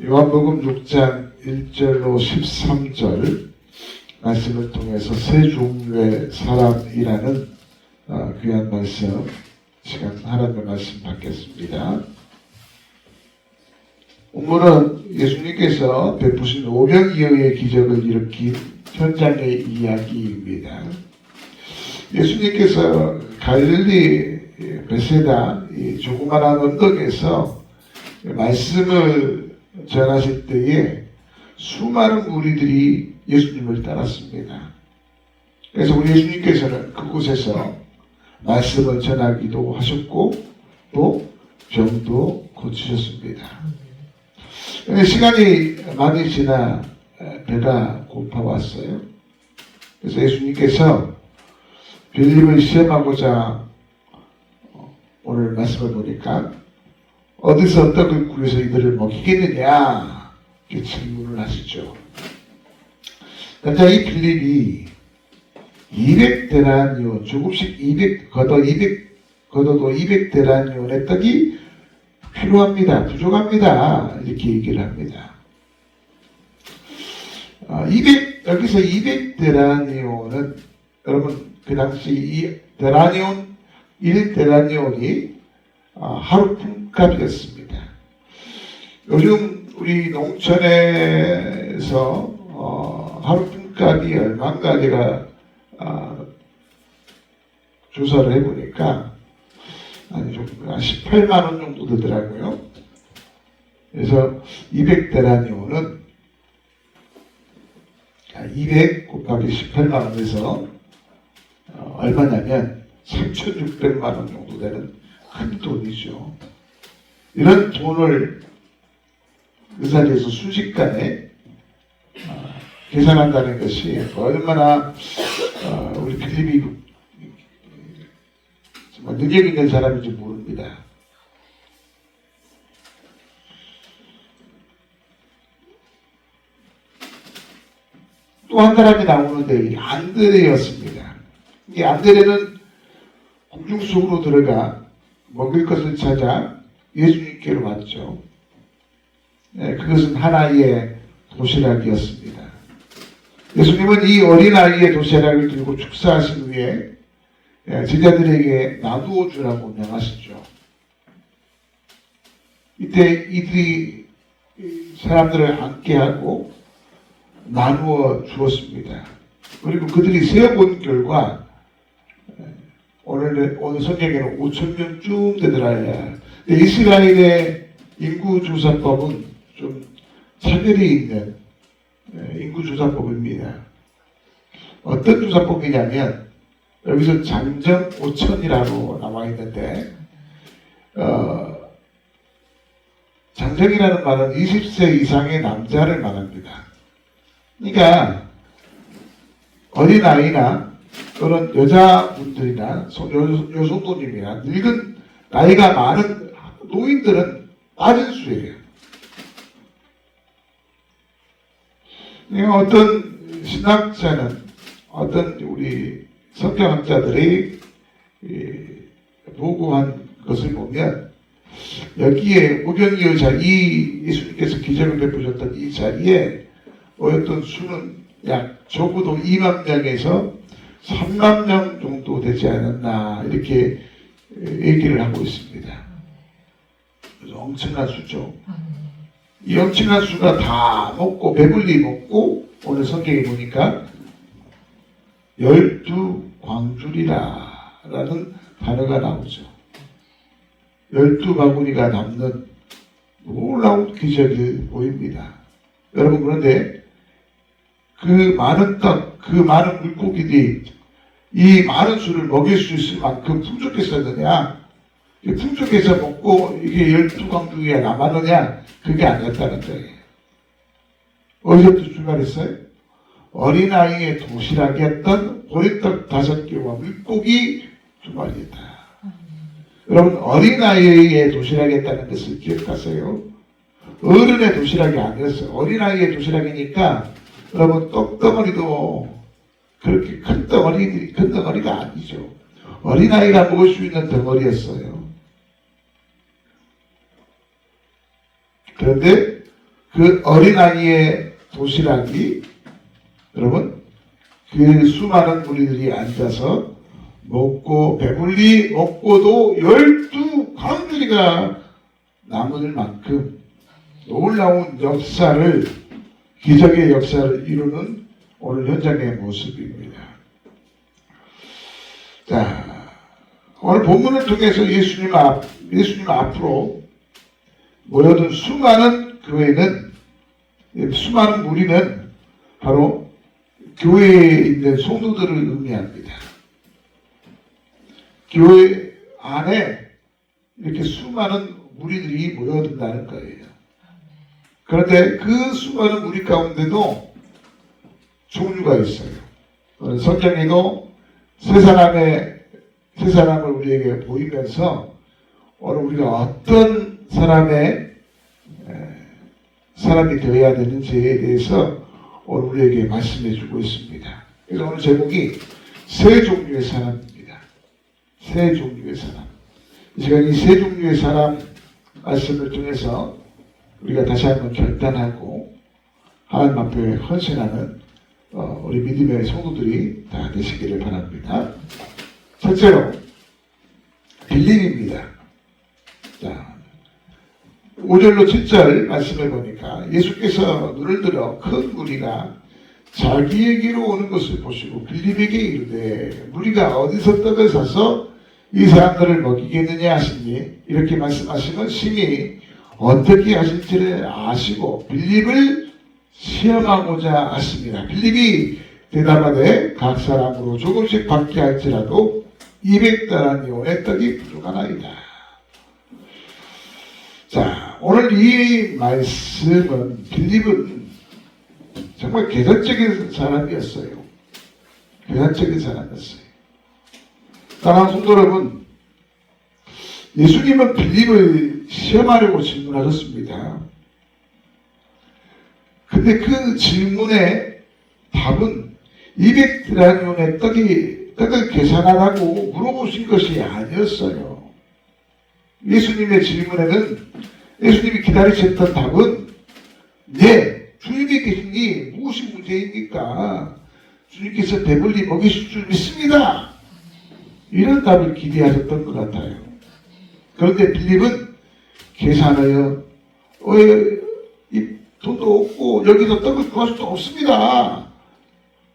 요한복음 6장 1절로 13절 말씀을 통해서 세 종류의 사람이라는 귀한 말씀, 시간 하나님의 말씀 받겠습니다. 오늘은 예수님께서 베푸신 오병이어의 기적을 일으킨 현장의 이야기입니다. 예수님께서 갈릴리 베세다 이 조그마한 언덕에서 말씀을 전하실 때에 수많은 무리들이 예수님을 따랐습니다. 그래서 우리 예수님께서는 그곳에서 말씀을 전하기도 하셨고 또 병도 고치셨습니다. 시간이 많이 지나 배가 고파왔어요. 그래서 예수님께서 빌립을 시험하고자 오늘 말씀을 보니까 어디서 떡을 구해서 이들을 먹이겠느냐 이렇게 질문을 하시죠. 그러니까 이 빌립이 200데나리온 조금씩 200 걷어도 200데나리온의 떡이 필요합니다. 부족합니다. 이렇게 얘기를 합니다. 여기서 200데나리온은 여러분 그 당시 이 데나리온 1데나리온이 하루 품값이었습니다. 요즘 우리 농촌에서 하루 품값이 얼마인가 제가 조사를 해보니까 한 18만 원 정도 되더라고요. 그래서 200데나리온은 200 곱하기 18만 원에서 얼마냐면 3,600만 원 정도 되는 큰 돈이죠. 이런 돈을 그 자리에서 순식간에 계산한다는 것이 얼마나 우리 빌립이 정말 능력 있는 사람인지 모릅니다. 또 한 사람이 나오는데 안드레였습니다. 이 안드레는 공중 속으로 들어가 먹을 것을 찾아 예수님께로 왔죠. 그것은 하나의 도시락이었습니다. 예수님은 이 어린아이의 도시락을 들고 축사하신 후에 제자들에게 나누어 주라고 명하시죠. 이때 이들이 사람들을 함께하고 나누어 주었습니다. 그리고 그들이 세어본 결과 오늘 성경에는 5,000명쯤 되더라야. 이스라엘의 인구조사법은 좀 차별이 있는 인구조사법입니다. 어떤 조사법이냐면 여기서 장정 5천이라고 나와 있는데 장정이라는 말은 20세 이상의 남자를 말합니다. 그러니까 어린아이나 또는 여자분들이나 여성도님이나 늙은 나이가 많은 노인들은 빠진 수예요. 어떤 신학자는 어떤 우리 성경학자들이 보고한 것을 보면 여기에 오병이어 자리 예수님께서 기적을 베푸셨던 이 자리에 모였던 수는 약 적어도 2만 명에서 3만 명 정도 되지 않았나 이렇게 얘기를 하고 있습니다. 그래서 엄청난 수죠. 이 엄청난 수가 다 먹고 배불리 먹고 오늘 성경에 보니까 12광줄이라 라는 단어가 나오죠. 12바구니가 남는 놀라운 기적이 보입니다. 여러분 그런데 그 많은 떡, 그 많은 물고기들이 이 많은 수를 먹일 수 있을 만큼 풍족했었느냐? 풍족해서 먹고 이게 12광주기가 남았느냐? 그게 아니었다는 거예요. 어디서부터 출발했어요? 어린아이의 도시락이었던 보리떡 5개와 물고기 2마리였다. 여러분 어린아이의 도시락이었다는 것을 기억하세요. 어른의 도시락이 아니었어요. 어린아이의 도시락이니까 여러분 떡덩어리도 그렇게 큰 덩어리가 아니죠. 어린아이가 먹을 수 있는 덩어리였어요. 그런데 그 어린아이의 도시락이 여러분 그 수많은 무리들이 앉아서 먹고 배불리 먹고도 12광주리가 남을 만큼 놀라운 역사를 기적의 역사를 이루는 오늘 현장의 모습입니다. 자, 오늘 본문을 통해서 예수님 앞으로 모여든 수많은 교회는 수많은 무리는 바로 교회에 있는 성도들을 의미합니다. 교회 안에 이렇게 수많은 무리들이 모여든다는 거예요. 그런데 그 수많은 무리 가운데도 종류가 있어요. 성경에도 세 사람을 우리에게 보이면서 오늘 우리가 어떤 사람이 되어야 되는지에 대해서 오늘 우리에게 말씀해 주고 있습니다. 그래서 오늘 제목이 세 종류의 사람입니다. 세 종류의 사람. 이 시간 이 세 종류의 사람 말씀을 통해서 우리가 다시 한번 결단하고 하나님 앞에 헌신하는 우리 믿음의 성도들이 다 되시기를 바랍니다. 첫째로 빌립입니다. 자, 5절로 7절 말씀해 보니까 예수께서 눈을 들어 큰 무리가 자기에게로 오는 것을 보시고 빌립에게 이르되 무리가 어디서 떡을 사서 이 사람들을 먹이겠느냐 하시니 이렇게 말씀하시면 심히 어떻게 하실지를 아시고 빌립을 시험하고자 하십니다. 빌립이 대답하되 각 사람으로 조금씩 받게 할지라도 200다라니온의 떡이 부족하나이다. 자, 오늘 이 말씀은 빌립은 정말 계산적인 사람이었어요. 계산적인 사람이었어요. 사랑하는 성도 여러분, 예수님은 빌립을 시험하려고 질문하셨습니다. 근데 그 질문의 답은 200드라니온의 떡을 계산하라고 물어보신 것이 아니었어요. 예수님의 질문에는 예수님이 기다리셨던 답은 네, 주님이 계시니 무엇이 문제입니까? 주님께서 배불리 먹이실 줄 믿습니다. 이런 답을 기대하셨던 것 같아요. 그런데 빌립은 계산하여 이 돈도 없고 여기서 떡을 구할 수도 없습니다.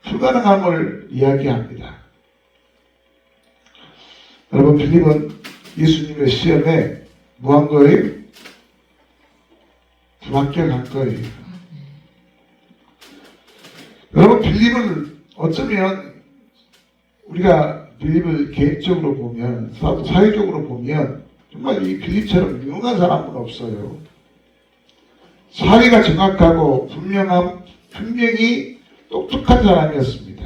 불가능함을 이야기합니다. 여러분, 빌립은 예수님의 시험에 뭐 한 거예요? 불합격한 거예요. 여러분, 빌립을 어쩌면 우리가 빌립을 개인적으로 보면, 사회적으로 보면 정말 이 빌립처럼 유능한 사람은 없어요. 사회가 정확하고 분명히 똑똑한 사람이었습니다.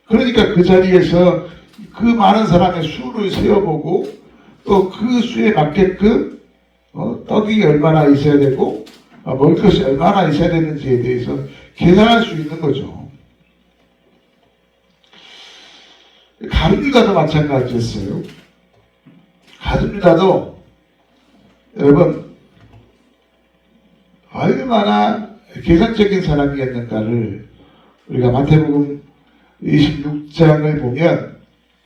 그러니까 그 자리에서 그 많은 사람의 수를 세어보고 또 그 수에 맞게끔 떡이 얼마나 있어야 되고 먹을 것이 얼마나 있어야 되는지에 대해서 계산할 수 있는 거죠. 가룟 유다도 마찬가지였어요. 가룟 유다도 여러분 얼마나 계산적인 사람이었는가를 우리가 마태복음 26장을 보면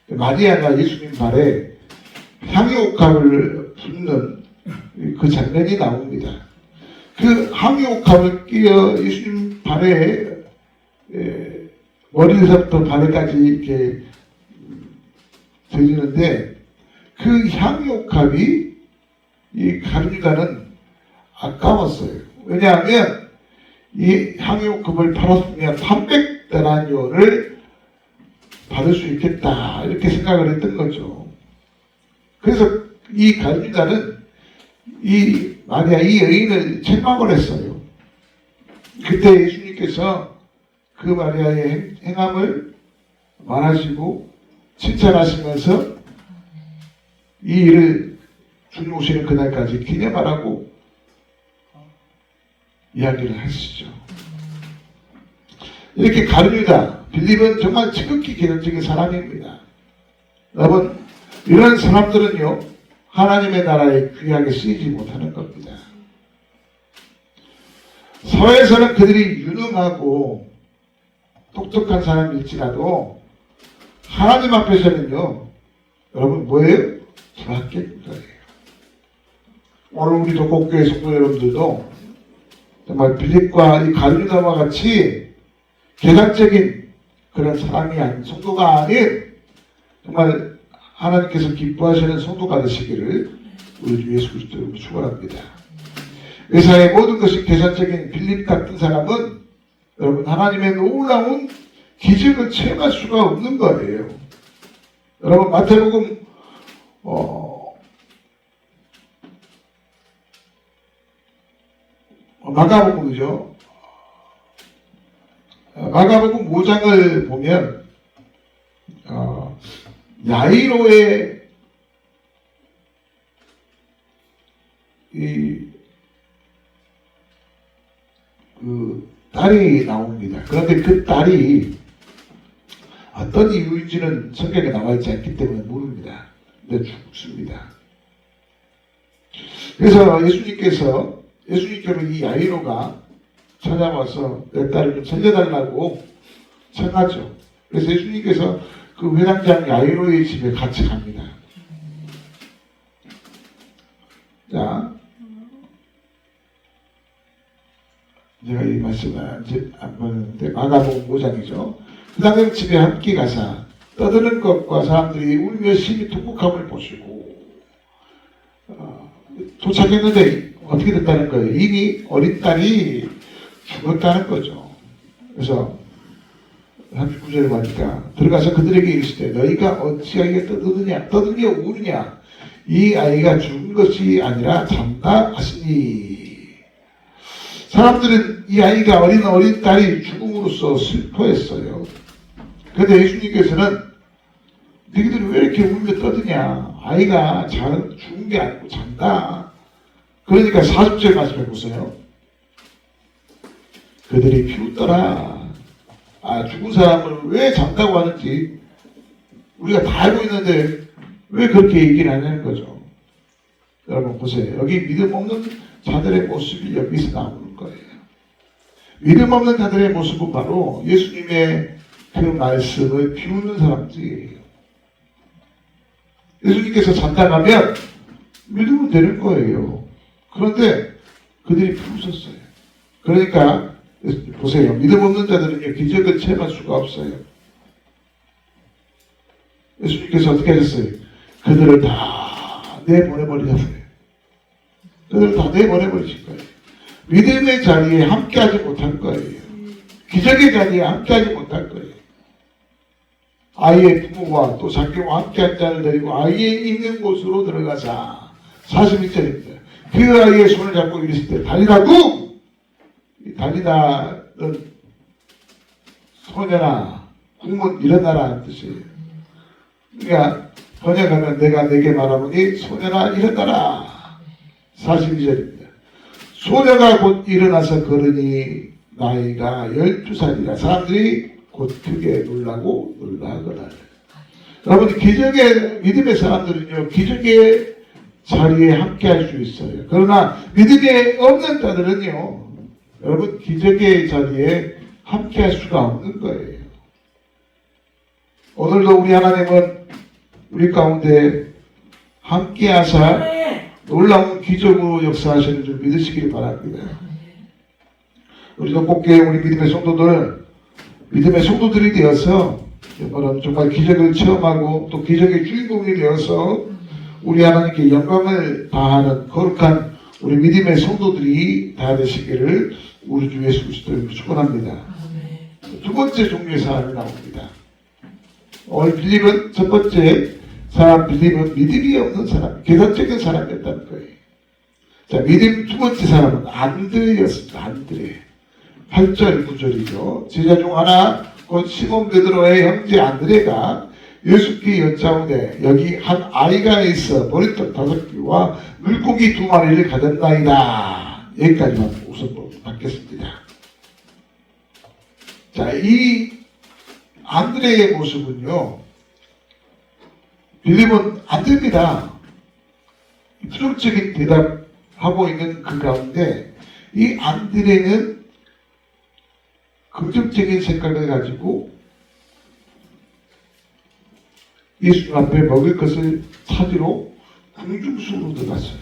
마리아가 예수님 발에 향유옥합을 붓는 그 장면이 나옵니다. 그 향유옥합을 끼어 예수님 발에 머리에서부터 발에까지 이렇게 드리는데 그 향유옥합이 이 가룟 유다는 아까웠어요. 왜냐하면 이 향유옥합을 팔았으면 300데나리온을 받을 수 있겠다 이렇게 생각을 했던 거죠. 그래서 이 가룟 유다는 이 마리아 이 여인을 책망을 했어요. 그때 예수님께서 그 마리아의 행함을 말하시고 칭찬하시면서 이 일을 주님 오시는 그날까지 기념하라고 이야기를 하시죠. 이렇게 가룟 유다, 빌립은 정말 지극히 계산적인 사람입니다. 여러분, 이런 사람들은요 하나님의 나라에 귀하게 쓰이지 못하는 겁니다. 사회에서는 그들이 유능하고 똑똑한 사람일지라도 하나님 앞에서는요, 여러분 뭐예요? 불합격자예요. 오늘 우리 독곡교회 성도 여러분들도 정말 빌립과 이 갈류다와 같이 계산적인 그런 사람이 아닌, 성도가 아닌 정말 하나님께서 기뻐하시는 성도가 되시기를 우리 주 예수 그리스도로 축원합니다. 의사의 모든 것이 계산적인 빌립 같은 사람은 여러분 하나님의 놀라운 기적을 체험할 수가 없는 거예요. 여러분 마태복음 마가복음이죠. 마가복음 5장을 보면 야이로의 그 딸이 나옵니다. 그런데 그 딸이 어떤 이유인지는 성경에 나와 있지 않기 때문에 모릅니다. 근데 죽습니다. 그래서 예수님께로 이 야이로가 찾아와서 내 딸을 좀 살려달라고 청하죠. 그래서 예수님께서 그 회당장 야이로의 집에 같이 갑니다. 자, 제가 이 말씀을 안 보는데 마가복음 5장이죠. 회당장 집에 함께 가사 떠드는 것과 사람들이 울며 심히 통곡함을 보시고 도착했는데 어떻게 됐다는 거예요? 이미 어린 딸이 죽었다는 거죠. 그래서 39절에 보니까 들어가서 그들에게 이르시되 너희가 어찌하게 떠드냐 우느냐 이 아이가 죽은 것이 아니라 잠다 하시니. 사람들은 이 아이가 어린 딸이 죽음으로써 슬퍼했어요. 그런데 예수님께서는 너희들이 왜 이렇게 울며 떠드냐, 아이가 죽은 게 아니고 잔다. 그러니까 40절 말씀해 보세요. 그들이 비웃더라. 죽은 사람을 왜 잔다고 하는지 우리가 다 알고 있는데 왜 그렇게 얘기를 하냐는 거죠. 여러분 보세요. 여기 믿음 없는 자들의 모습이 여기서 나오는 거예요. 믿음 없는 자들의 모습은 바로 예수님의 그 말씀을 비웃는 사람들이에요. 예수님께서 잔다 하면 믿으면 되는 거예요. 그런데 그들이 비웃었어요. 그러니까 보세요. 믿음 없는 자들은요, 기적을 체험할 수가 없어요. 예수님께서 어떻게 하셨어요? 그들을 다 내보내버리셨어요. 그들을 다 내보내버리실 거예요. 믿음의 자리에 함께하지 못할 거예요. 기적의 자리에 함께하지 못할 거예요. 아이의 부모와 또 자기와 함께한 자를 데리고 아이의 있는 곳으로 들어가자. 41절입니다. 그 아이의 손을 잡고 이르실 때 달리다구! 달리다는 소년아, 꿈은 일어나라 하는 뜻이에요. 그러니까 번역하면 내가 내게 말하노니 소년아 일어나라. 42절입니다. 소녀가 곧 일어나서 걸으니 나이가 12살이라 사람들이 곧 크게 놀라고 놀라거나. 여러분 기적의 믿음의 사람들은요 기적의 자리에 함께 할 수 있어요. 그러나 믿음이 없는 자들은요 여러분 기적의 자리에 함께 할 수가 없는 거예요. 오늘도 우리 하나님은 우리 가운데 함께 하사 놀라운 기적으로 역사하시는 줄 믿으시길 바랍니다. 우리 독곡교회 우리 믿음의 성도들 믿음의 성도들이 되어서 정말 기적을 체험하고 또 기적의 주인공이 되어서 우리 하나님께 영광을 다하는 거룩한 우리 믿음의 성도들이 다 되시기를 우리 주 예수 그리스도로 축원합니다. 두 번째 종류의 사람이 나옵니다. 오늘 빌립은 첫 번째 사람 빌립은 믿음이 없는 사람, 계산적인 사람이었다는 거예요. 자, 믿음 두 번째 사람은 안드레였습니다. 안드레. 8절 9절이죠. 제자 중 하나 곧 시몬 베드로의 형제 안드레가 예수께 여짜오되 여기 한 아이가 있어 머리털 5개와 물고기 2마리를 가졌나이다. 여기까지만 우선 받겠습니다. 자, 이 안드레의 모습은요 빌립은 안 됩니다. 부정적인 대답하고 있는 그 가운데 이 안드레는 긍정적인 생각을 가지고 예수님 앞에 먹을 것을 찾으러 궁중숲으로 들어갔어요.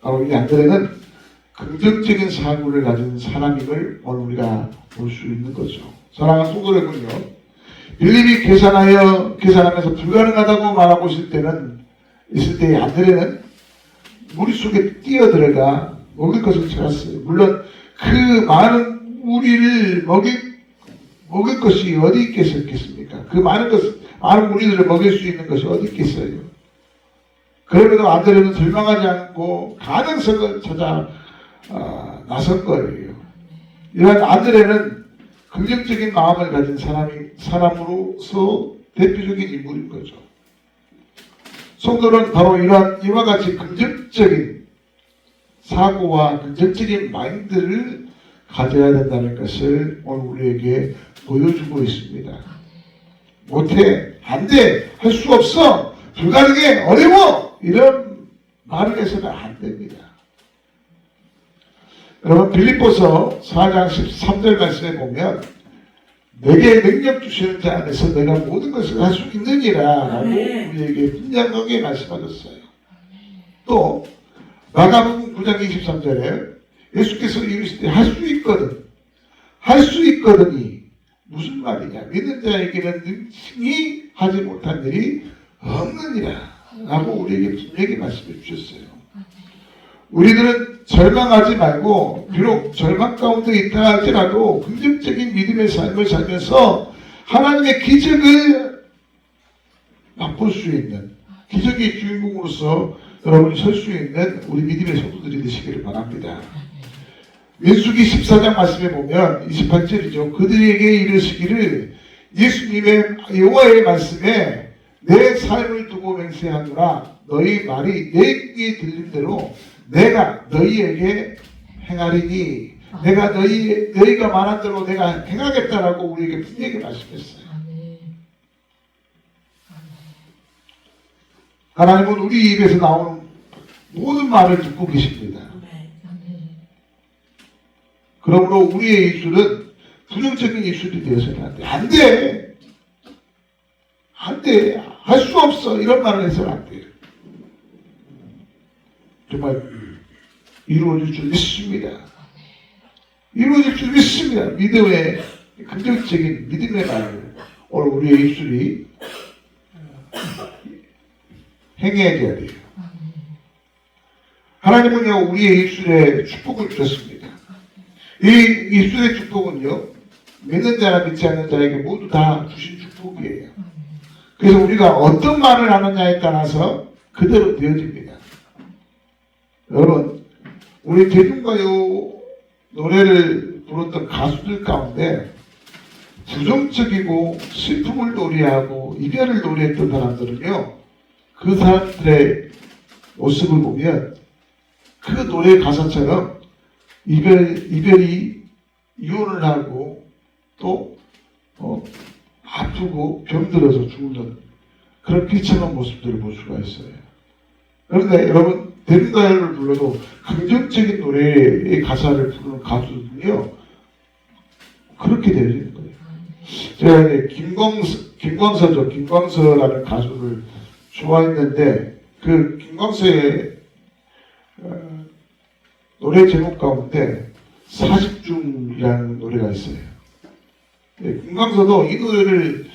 바로 이 안드레는 긍정적인 사고를 가진 사람임을 오늘 우리가 볼 수 있는 거죠. 사랑하는 성도 여러분요, 빌립이 계산하면서 불가능하다고 말하고 있을 때 안드레는 물속에 뛰어들어가 먹을 것을 찾았어요. 물론 그 많은 우리를 먹을 것이 어디 있겠습니까? 그 많은 우리들을 먹일 수 있는 것이 어디 있겠어요? 그럼에도 안드레는 절망하지 않고 가능성을 찾아 나선 거예요. 이러한 안드레는 긍정적인 마음을 가진 사람으로서 대표적인 인물인 거죠. 성도는 바로 이와 같이 긍정적인 사고와 긍정적인 마인드를 가져야 된다는 것을 오늘 우리에게 보여주고 있습니다. 못해, 안 돼, 할 수 없어, 불가능해, 어려워, 이런 말을 해서는 안 됩니다. 여러분, 빌립보서 4장 13절 말씀에 보면 내게 능력 주시는 자 안에서 내가 모든 것을 할 수 있느니라 라고 우리에게 분명하게 말씀하셨어요. 또 마가복음 9장 23절에 예수께서 이르시되 할 수 있거든, 할 수 있거든이 무슨 말이냐, 믿는 자에게는 능히 하지 못한 일이 없느니라 라고 우리에게 분명히 말씀해 주셨어요. 우리들은 절망하지 말고 비록 절망 가운데 있다 할지라도 긍정적인 믿음의 삶을 살면서 하나님의 기적을 맛볼 수 있는, 기적의 주인공으로서 여러분이 설 수 있는 우리 믿음의 성도들이 되시기를 바랍니다. 민수기 14장 말씀에 보면 28절이죠. 그들에게 이르시기를 예수님의 여호와의 말씀에 내 삶을 두고 맹세하노라. 너희 말이 내 귀에 들린 대로 내가 너희에게 행하리니, 내가 너희가 말한 대로 내가 행하겠다라고 우리에게 분명히 말씀했어요. 하나님은 우리 입에서 나오는 모든 말을 듣고 계십니다. 그러므로 우리의 입술은 부정적인 입술이 되어서는 안 돼. 안 돼! 안 돼! 할 수 없어! 이런 말을 해서는 안 돼요. 정말 이루어질 줄 믿습니다. 이루어질 줄 믿습니다. 믿음의 긍정적인 믿음의 말을 오늘 우리의 입술이 행해야 돼요. 하나님은요, 우리의 입술에 축복을 주셨습니다. 이 입술의 축복은요, 믿는 자나 믿지 않는 자에게 모두 다 주신 축복이에요. 그래서 우리가 어떤 말을 하느냐에 따라서 그대로 되어집니다. 여러분, 우리 대중가요 노래를 불렀던 가수들 가운데 부정적이고 슬픔을 노래하고 이별을 노래했던 사람들은요, 그 사람들의 모습을 보면 그 노래 가사처럼 이별이 이혼을 하고 또 아프고 병들어서 죽는 그런 비참한 모습들을 볼 수가 있어요. 그런데 여러분, 대중가요를 불러도 긍정적인 노래의 가사를 부르는 가수들은요, 그렇게 되어지는 거예요. 제가 이제 김광서라는 가수를 좋아했는데, 그 김광서의 노래 제목 가운데 40중이라는 노래가 있어요. 김광서도 이 노래를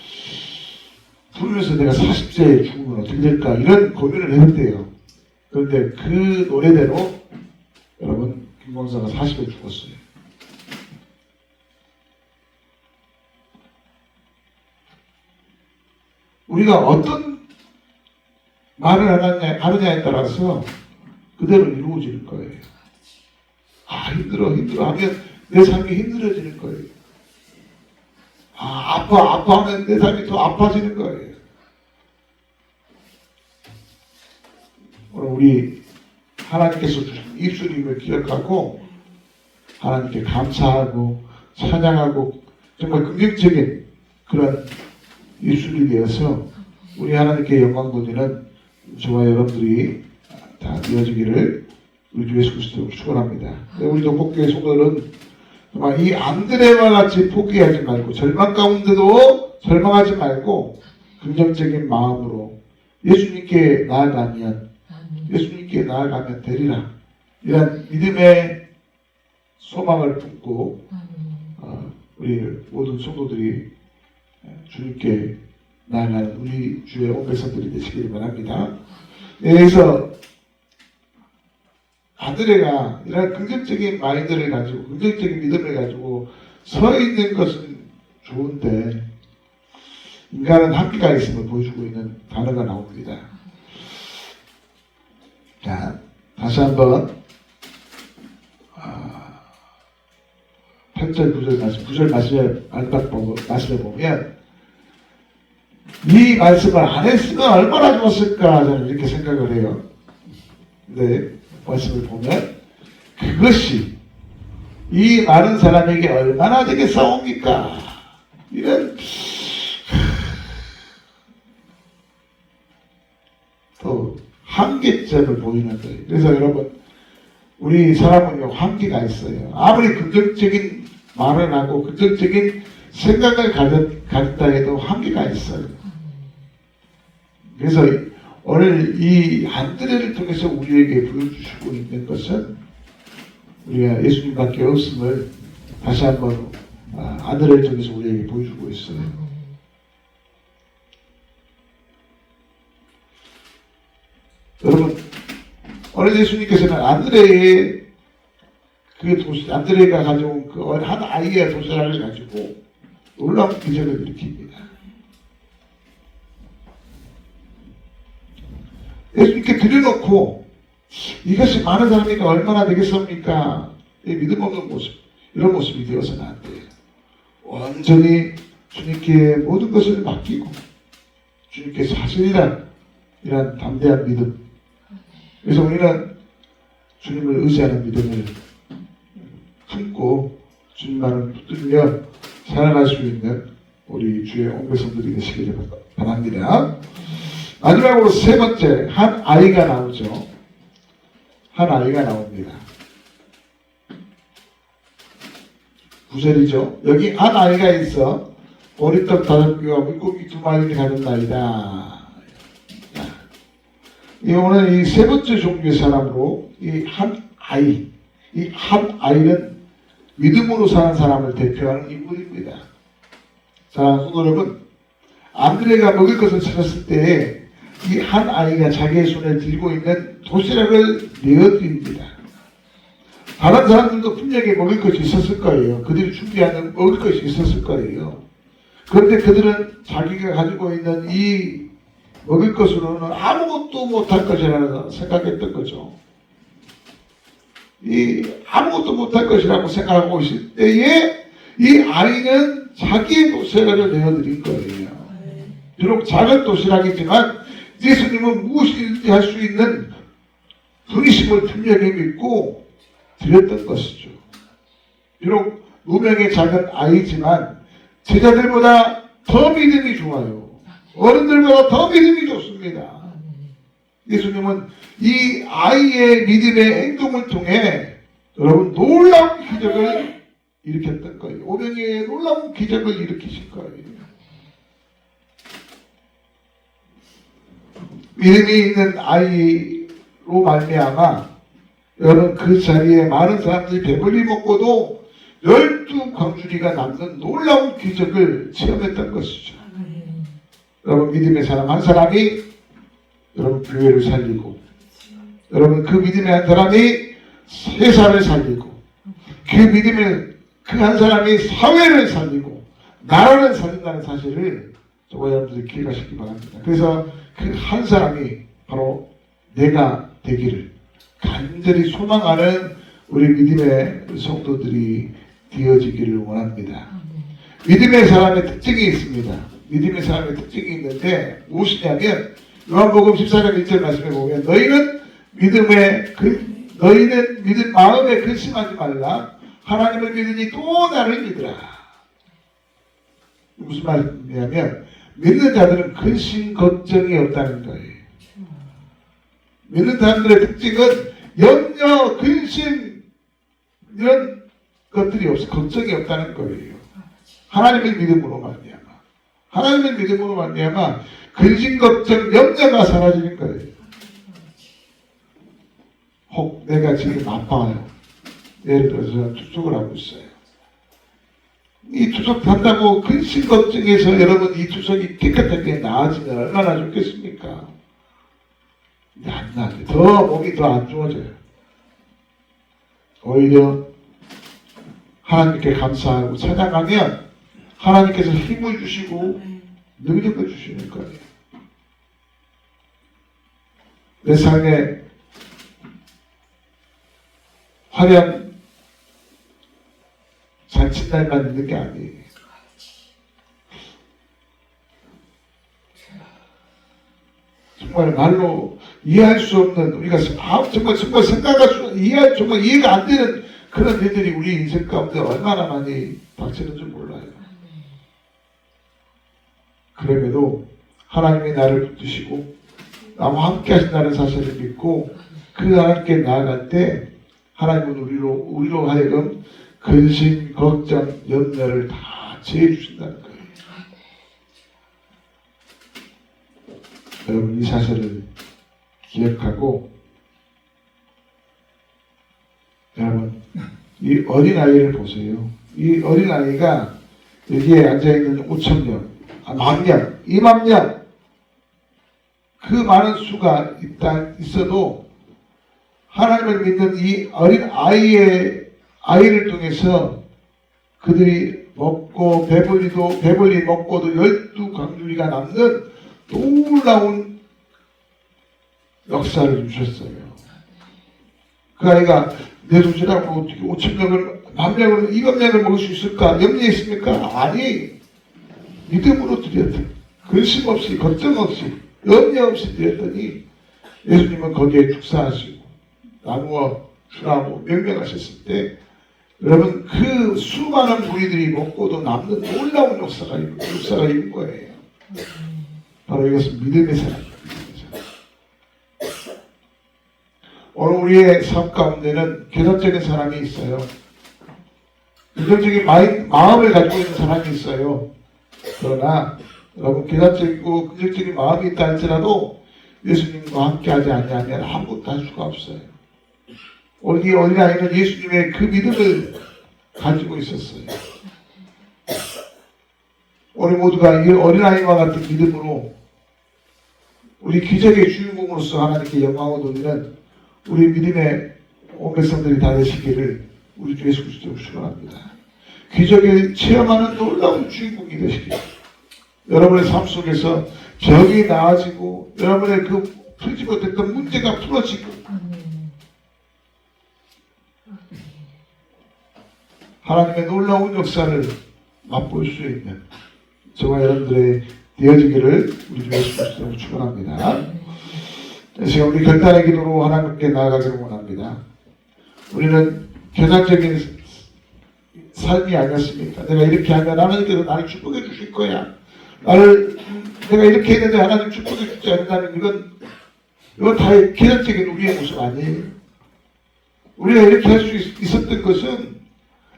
부르면서 내가 40세에 죽으면 어떻게 될까 이런 고민을 했대요. 그런데 그 노래대로 여러분, 김광서가 40에 죽었어요. 우리가 어떤 말을 하느냐에 따라서 그대로 이루어지는 거예요. 힘들어 하면 내 삶이 힘들어지는 거예요. 아파하면 내 삶이 더 아파지는 거예요. 오늘 우리 하나님께서 주신 입술임을 기억하고 하나님께 감사하고 찬양하고 정말 긍정적인 그런 입술이 되어서 우리 하나님께 영광 돌리는 저와 여러분들이 다 되어지기를 우리 주 예수 그리스도로 축원합니다. 우리 동복교회 성도들은 정말 이 안드레와 같이 포기하지 말고 절망 가운데도 절망하지 말고 긍정적인 마음으로 예수님께 나아가면 되리라. 이런 믿음의 소망을 품고 우리 모든 성도들이 주님께 나아가는 우리 주의 온백성들이 되시기를 바랍니다. 그래서 아드레가 이런 긍정적인 마인드를 가지고 긍정적인 믿음을 가지고 서 있는 것은 좋은데 인간은 한계가 있음을 보여주고 있는 단어가 나옵니다. 자, 다시 한번 8절 9절 말씀을 보면 이 말씀을 안 했으면 얼마나 좋았을까 저는 이렇게 생각을 해요. 근데 말씀을 보면 그것이 이 많은 사람에게 얼마나 되겠사옵니까? 이런 또 한계점을 보이는 거예요. 그래서 여러분 우리 사람은요 한계가 있어요. 아무리 긍정적인 말을 하고 긍정적인 생각을 가졌다 해도 한계가 있어요. 그래서 오늘 이 안드레를 통해서 우리에게 보여주시고 있는 것은 우리가 예수님밖에 없음을 다시 한번 안드레를 통해서 우리에게 보여주고 있어요. 여러분 오늘 예수님께서는 안드레가 가져온 그 한 아이의 도시락을 가지고 놀라운 기적을 일으킵니다. 예수님께 드려놓고 이것이 많은 사람이니까 얼마나 되겠습니까? 믿음 없는 모습, 이런 모습이 되어서는 안 돼요. 완전히 주님께 모든 것을 맡기고 주님께 사실이란 이런 담대한 믿음. 그래서 우리는 주님을 의지하는 믿음을 품고 주님만을 붙들며 살아갈 수 있는 우리 주의 온백성들이 되시기를 바랍니다. 마지막으로 세 번째, 한 아이가 나오죠. 한 아이가 나옵니다. 9절이죠. 여기 한 아이가 있어 보리떡 5개와 물고기 2마리를 가졌나이다. 오늘 이 세 번째 종류의 사람으로 이 한 아이는 믿음으로 사는 사람을 대표하는 인물입니다. 사랑하는 성도 여러분, 안드레가 먹을 것을 찾았을 때 이 한 아이가 자기의 손에 들고 있는 도시락을 내어드립니다. 다른 사람들도 분명히 먹을 것이 있었을 거예요. 그들이 준비하는 먹을 것이 있었을 거예요. 그런데 그들은 자기가 가지고 있는 이 먹을 것으로는 아무것도 못할 것이라고 생각했던 거죠. 아무것도 못할 것이라고 생각하고 있을 때에 이 아이는 자기의 도시락을 내어드린 거예요. 비록 작은 도시락이지만 예수님은 무엇이든지 할 수 있는 분이심을 분명히 믿고 드렸던 것이죠. 비록 무명의 작은 아이지만 제자들보다 더 믿음이 좋아요. 어른들보다 더 믿음이 좋습니다. 예수님은 이 아이의 믿음의 행동을 통해 여러분 놀라운 기적을 일으켰던 거예요. 오병이의 놀라운 기적을 일으키신 거예요. 믿음이 있는 아이로 말미암아 여러분 그 자리에 많은 사람들이 배불리 먹고도 12광주리가 남는 놀라운 기적을 체험했던 것이죠. 여러분 믿음의 사람 한 사람이 여러분 교회를 살리고 여러분 그 믿음의 한 사람이 세상을 살리고 그 믿음의 그 한 사람이 사회를 살리고 나라를 살린다는 사실을 저와 여러분들이 기억하시기 바랍니다. 그래서 그 한 사람이 바로 내가 되기를 간절히 소망하는 우리 믿음의 성도들이 되어지기를 원합니다. 믿음의 사람의 특징이 있습니다. 믿음의 사람의 특징이 있는데 무엇이냐면 요한복음 14장 1절 말씀에 보면 너희는 믿음 마음에 근심하지 말라. 하나님을 믿으니 또 나를 믿으라. 무슨 말이냐면 믿는 자들은 근심 걱정이 없다는 거예요. 믿는 사람들의 특징은 염려, 근심 이런 것들이 없어 걱정이 없다는 거예요. 하나님의 믿음으로 말미암아. 하나님의 믿음으로 말미암아 근심 걱정 염려가 사라지는 거예요. 혹 내가 지금 아파요. 예를 들어서 투석을 하고 있어요. 이 투석 한다고 근심 걱정해서 여러분 이 투석이 깨끗하게 나아지면 얼마나 좋겠습니까? 근데 안 나아져요. 더 몸이 더 안 좋아져요. 오히려 하나님께 감사하고 찬양하면 하나님께서 힘을 주시고 능력을 주시는 거예요. 내 삶에 화려한 잔칫날만 있는 게 아니에요. 정말 말로 이해할 수 없는 우리가 정말 생각할 수 정말 이해가 안 되는 그런 일들이 우리 인생 가운데 얼마나 많이 닥치는지 몰라요. 그럼에도 하나님이 나를 붙드시고 나와 함께 하신다는 사실을 믿고 그 하나님께 나아갈 때 하나님은 우리로 하여금 근심, 걱정, 염려를 다 제해주신다는 거예요. 여러분 이 사실을 기억하고 여러분 이 어린아이를 보세요. 이 어린아이가 여기에 앉아있는 5,000명, 10,000명, 20,000명 그 많은 수가 있어도 하나님을 믿는 이 어린 아이를 통해서 그들이 먹고 배불리 먹고도 12강주리가 남는 놀라운 역사를 주셨어요. 그 아이가 내 손이라고 어떻게 5,000명을 10,000명을 20,000명을 먹을 수 있을까 염려했습니까? 아니 믿음으로 드렸더니 근심 없이 걱정 없이 염려 없이 드렸더니 예수님은 거기에 축사하시고 나누어 주라고 명령하셨을 때 여러분 그 수많은 무리들이 먹고도 남는 놀라운 역사가 있는 거예요. 바로 이것은 믿음의 사람입니다. 오늘 우리의 삶 가운데는 계산적인 사람이 있어요. 긍정적인 마음을 가지고 있는 사람이 있어요. 그러나 여러분 계산적이고 긍정적인 마음이 있다 할지라도 예수님과 함께하지 않으면 아무것도 할 수가 없어요. 오늘 이 어린아이는 예수님의 그 믿음을 가지고 있었어요. 우리 모두가 이 어린아이와 같은 믿음으로 우리 기적의 주인공으로서 하나님께 영광을 돌리는 우리 믿음의 온 백성들이 다 되시기를 우리 주 예수 그리스도로 축원합니다. 기적을 체험하는 놀라운 주인공이 되시기를 여러분의 삶 속에서 병이 나아지고 여러분의 그 풀지 못했던 문제가 풀어지고 하나님의 놀라운 역사를 맛볼 수 있는 저와 여러분들의 되어지기를 우리 주 예수 그리스도로 축원합니다. 그래서 우리 결단의 기도로 하나님께 나아가기를 원합니다. 우리는 계산적인 삶이 아니었습니까? 내가 이렇게 하면 하나님께서 나를 축복해 주실 거야. 내가 이렇게 했는데 하나님 축복해 주지 않는다면 이건 다 계산적인 우리의 모습 아니에요. 우리가 이렇게 할 수 있었던 것은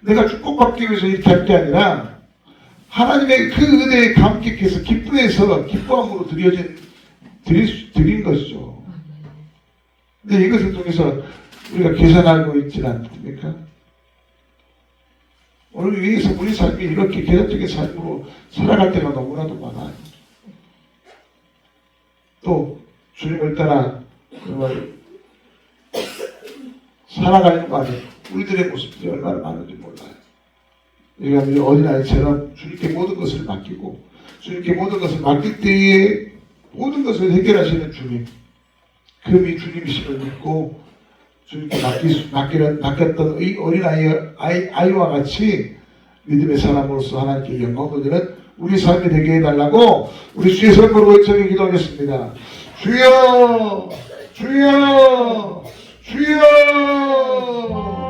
내가 축복받기 위해서 이렇게 할 게 아니라 하나님의 그 은혜에 감격해서 기뻐함으로 드린 것이죠. 근데 이것을 통해서 우리가 계산하고 있지는 않습니까? 오늘 위해서 우리 삶이 이렇게 계산적인 삶으로 살아갈 때가 너무나도 많아요. 또 주님을 따라 정말 살아가는 거 아니에요. 우리들의 모습들이 얼마나 많은지 몰라요. 우리가 어린아이처럼 주님께 모든 것을 맡기고 주님께 모든 것을 맡길 때에 모든 것을 해결하시는 주님, 그 주님이심을 믿고 주님께 맡겼던 이 어린아이와 같이 믿음의 사람으로서 하나님께 영광 돌리는 우리 삶이 되게 해달라고 우리 주의 선거로 외쳐서 기도하겠습니다. 주여! 주여! 주여!